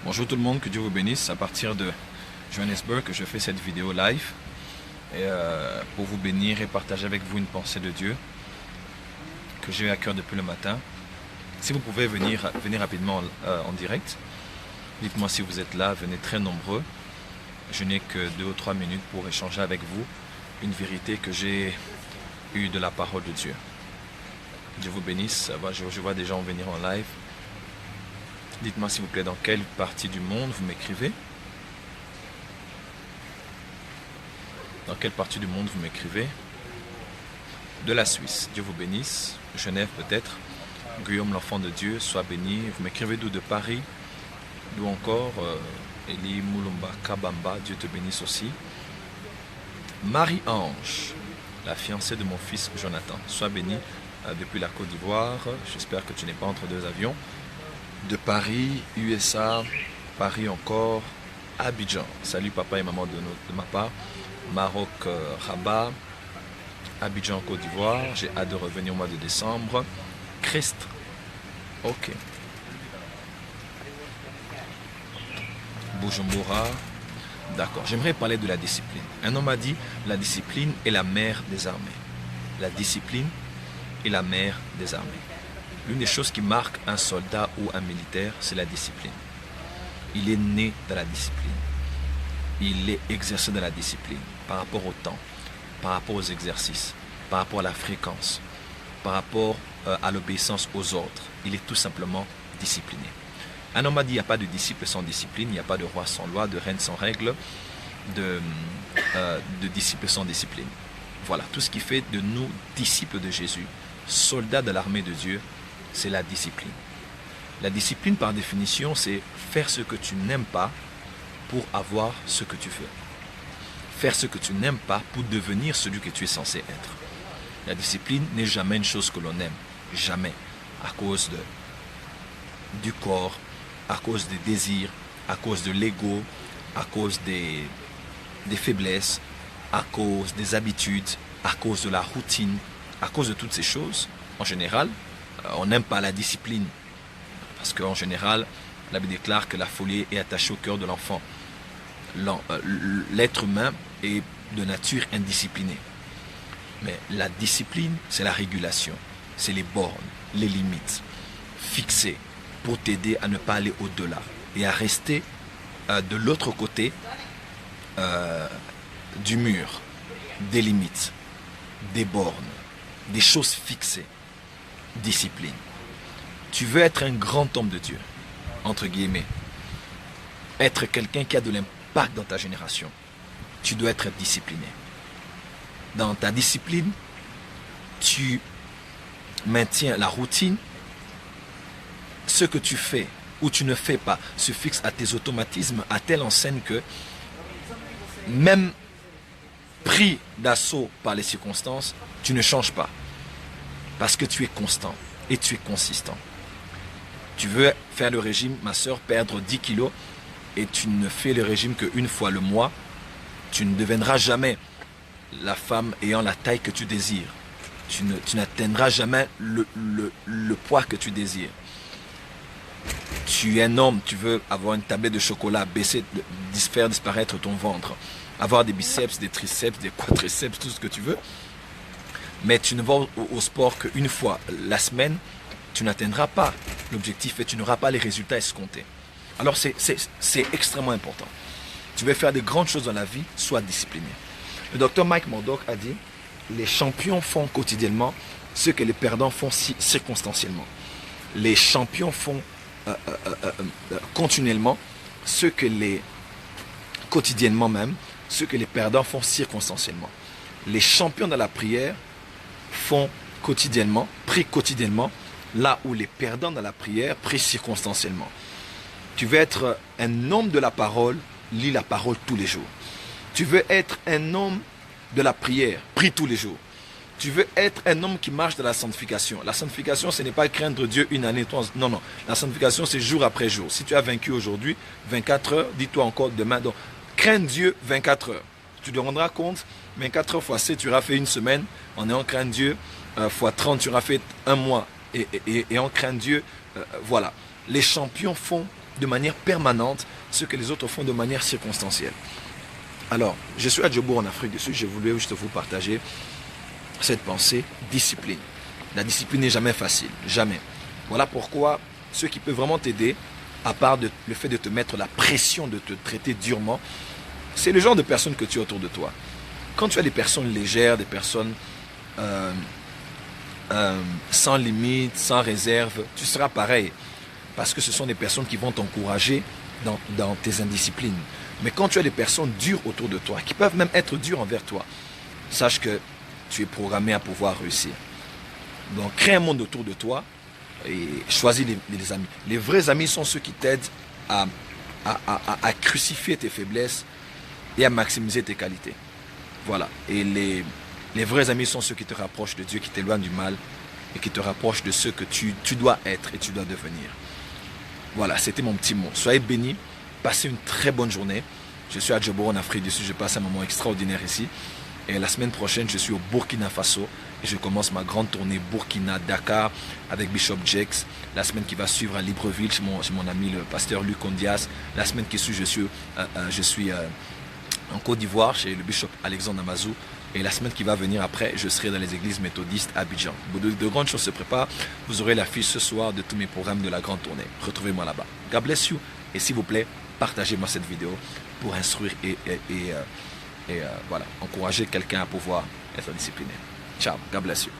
Bonjour tout le monde, que Dieu vous bénisse. À partir de Johannesburg que je fais cette vidéo live pour vous bénir et partager avec vous une pensée de Dieu que j'ai eu à cœur depuis le matin. Si vous pouvez venir rapidement en direct, dites-moi si vous êtes là, venez très nombreux. Je n'ai que 2 ou 3 minutes pour échanger avec vous une vérité que j'ai eue de la parole de Dieu. Dieu vous bénisse. Je vois des gens venir en live. Dites-moi s'il vous plaît dans quelle partie du monde vous m'écrivez. Dans quelle partie du monde vous m'écrivez? De la Suisse, Dieu vous bénisse. Genève peut-être. Guillaume l'enfant de Dieu, sois béni. Vous m'écrivez d'où? De Paris. D'où encore? Eli Moulumba Kabamba, Dieu te bénisse aussi. Marie-Ange, la fiancée de mon fils Jonathan, sois béni depuis la Côte d'Ivoire. J'espère que tu n'es pas entre deux avions. De Paris, USA, Paris encore, Abidjan. Salut papa et maman de ma part. Maroc, Rabat, Abidjan, Côte d'Ivoire. J'ai hâte de revenir au mois de décembre. Christ. Ok. Bujumbura. D'accord. J'aimerais parler de la discipline. Un homme a dit, la discipline est la mère des armées. La discipline est la mère des armées. L'une des choses qui marque un soldat ou un militaire, c'est la discipline. Il est né dans la discipline. Il est exercé dans la discipline par rapport au temps, par rapport aux exercices, par rapport à la fréquence, par rapport à l'obéissance aux ordres. Il est tout simplement discipliné. Un homme a dit, il n'y a pas de disciple sans discipline, il n'y a pas de roi sans loi, de reine sans règle, de disciple sans discipline. Voilà, tout ce qui fait de nous disciples de Jésus, soldats de l'armée de Dieu, c'est la discipline. La discipline, par définition, c'est faire ce que tu n'aimes pas pour avoir ce que tu veux. Faire ce que tu n'aimes pas pour devenir celui que tu es censé être. La discipline n'est jamais une chose que l'on aime. Jamais. À cause du corps, à cause des désirs, à cause de l'ego, à cause des faiblesses, à cause des habitudes, à cause de la routine, à cause de toutes ces choses. En général, on n'aime pas la discipline. Parce qu'en général, la Bible déclare que la folie est attachée au cœur de l'enfant. L'être humain est de nature indisciplinée. Mais la discipline, c'est la régulation. C'est les bornes, les limites fixées pour t'aider à ne pas aller au-delà et à rester de l'autre côté du mur, des limites, des bornes, des choses fixées. Discipline. Tu veux être un grand homme de Dieu, entre guillemets, être quelqu'un qui a de l'impact dans ta génération, tu dois être discipliné. Dans ta discipline, tu maintiens la routine. Ce que tu fais ou tu ne fais pas se fixe à tes automatismes à telle enseigne que même pris d'assaut par les circonstances, tu ne changes pas. Parce que tu es constant et tu es consistant. Tu veux faire le régime, ma soeur, perdre 10 kilos et tu ne fais le régime qu'une fois le mois, tu ne deviendras jamais la femme ayant la taille que tu désires. Tu n'atteindras jamais le poids que tu désires. Tu es un homme, tu veux avoir une tablette de chocolat, baisser, faire disparaître ton ventre, avoir des biceps, des triceps, des quadriceps, tout ce que tu veux. Mais tu ne vas au sport qu'une fois la semaine, tu n'atteindras pas l'objectif et tu n'auras pas les résultats escomptés. Alors c'est extrêmement important. Tu veux faire de grandes choses dans la vie, sois discipliné. Le docteur Mike Murdock a dit, les champions font quotidiennement ce que les perdants font circonstanciellement. Les champions font continuellement quotidiennement même, ce que les perdants font circonstanciellement. Les champions de la prière font quotidiennement, prient quotidiennement, là où les perdants dans la prière prient circonstanciellement. Tu veux être un homme de la parole, lis la parole tous les jours. Tu veux être un homme de la prière, prie tous les jours. Tu veux être un homme qui marche dans la sanctification. La sanctification, ce n'est pas craindre Dieu une année, non, non. La sanctification, c'est jour après jour. Si tu as vaincu aujourd'hui, 24 heures, dis-toi encore demain. Donc, crains Dieu 24 heures. Tu te rendras compte, 24 heures fois 7, tu auras fait une semaine. En ayant craint Dieu, fois 30, tu auras fait un mois. Et en craint Dieu, voilà. Les champions font de manière permanente ce que les autres font de manière circonstancielle. Alors, je suis à Djobour en Afrique du Sud, je voulais juste vous partager cette pensée, discipline. La discipline n'est jamais facile, jamais. Voilà pourquoi ce qui peut vraiment t'aider, à part le fait de te mettre la pression de te traiter durement, c'est le genre de personnes que tu as autour de toi. Quand tu as des personnes légères, des personnes sans limite, sans réserve, tu seras pareil. Parce que ce sont des personnes qui vont t'encourager dans tes indisciplines. Mais quand tu as des personnes dures autour de toi, qui peuvent même être dures envers toi, sache que tu es programmé à pouvoir réussir. Donc crée un monde autour de toi et choisis les amis. Les vrais amis sont ceux qui t'aident à crucifier tes faiblesses et à maximiser tes qualités. Voilà. Et les vrais amis sont ceux qui te rapprochent de Dieu, qui t'éloignent du mal et qui te rapprochent de ce que tu dois être et tu dois devenir. Voilà, c'était mon petit mot. Soyez bénis, passez une très bonne journée. Je suis à Djobour en Afrique du Sud, je passe un moment extraordinaire ici. Et la semaine prochaine, je suis au Burkina Faso et je commence ma grande tournée Burkina-Dakar avec Bishop Jakes. La semaine qui va suivre à Libreville, chez mon ami le pasteur Luc Ondias. La semaine qui suit, je suis en Côte d'Ivoire chez le Bishop Alexandre Amazou. Et la semaine qui va venir après, je serai dans les églises méthodistes à Abidjan. De grandes choses se préparent. Vous aurez l'affiche ce soir de tous mes programmes de la grande tournée. Retrouvez-moi là-bas. God bless you. Et s'il vous plaît, partagez-moi cette vidéo pour instruire et voilà, encourager quelqu'un à pouvoir être discipliné. Ciao. God bless you.